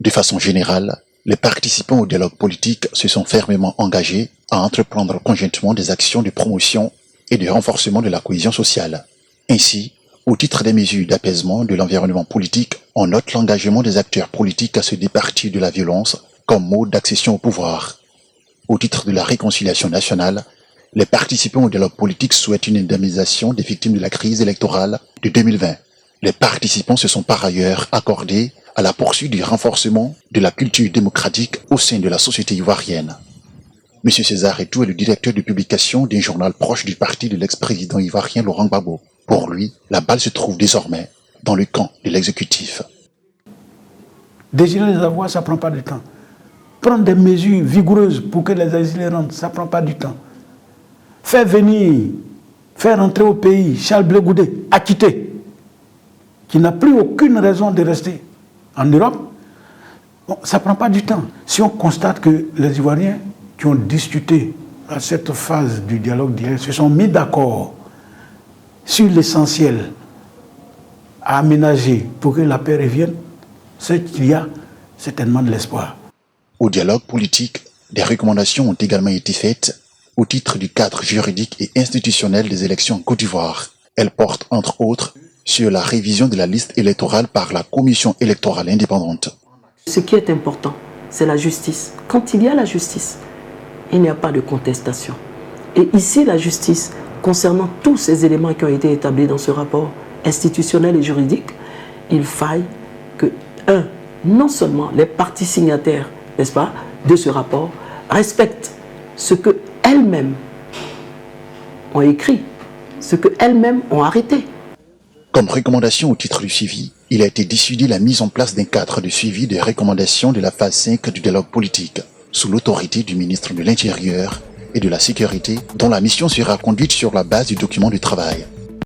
De façon générale, les participants au dialogue politique se sont fermement engagés à entreprendre conjointement des actions de promotion et de renforcement de la cohésion sociale. Ainsi, au titre des mesures d'apaisement de l'environnement politique, on note l'engagement des acteurs politiques à se départir de la violence comme mode d'accession au pouvoir. Au titre de la réconciliation nationale, les participants au dialogue politique souhaitent une indemnisation des victimes de la crise électorale de 2020. Les participants se sont par ailleurs accordés à la poursuite du renforcement de la culture démocratique au sein de la société ivoirienne. M. César Etou est le directeur de publication d'un journal proche du parti de l'ex-président ivoirien Laurent Gbagbo. Pour lui, la balle se trouve désormais dans le camp de l'exécutif. Désirer les avoirs, ça ne prend pas de temps. Prendre des mesures vigoureuses pour que les exilés rentrent, ça ne prend pas du temps. Faire entrer au pays Charles Blé Goudé, acquitté, qui n'a plus aucune raison de rester en Europe, bon, ça ne prend pas du temps. Si on constate que les Ivoiriens qui ont discuté à cette phase du dialogue d'hier se sont mis d'accord sur l'essentiel à aménager pour que la paix revienne, c'est qu'il y a certainement de l'espoir. Au dialogue politique, des recommandations ont également été faites au titre du cadre juridique et institutionnel des élections en Côte d'Ivoire. Elles portent entre autres sur la révision de la liste électorale par la Commission électorale indépendante. Ce qui est important, c'est la justice. Quand il y a la justice, il n'y a pas de contestation. Et ici, la justice, concernant tous ces éléments qui ont été établis dans ce rapport institutionnel et juridique, il faille que, non seulement les parties signataires, n'est-ce pas, de ce rapport, respectent ce qu'elles-mêmes ont écrit, ce qu'elles-mêmes ont arrêté. Comme recommandation au titre du suivi, il a été décidé la mise en place d'un cadre de suivi des recommandations de la phase 5 du dialogue politique, sous l'autorité du ministre de l'Intérieur et de la Sécurité, dont la mission sera conduite sur la base du document de travail.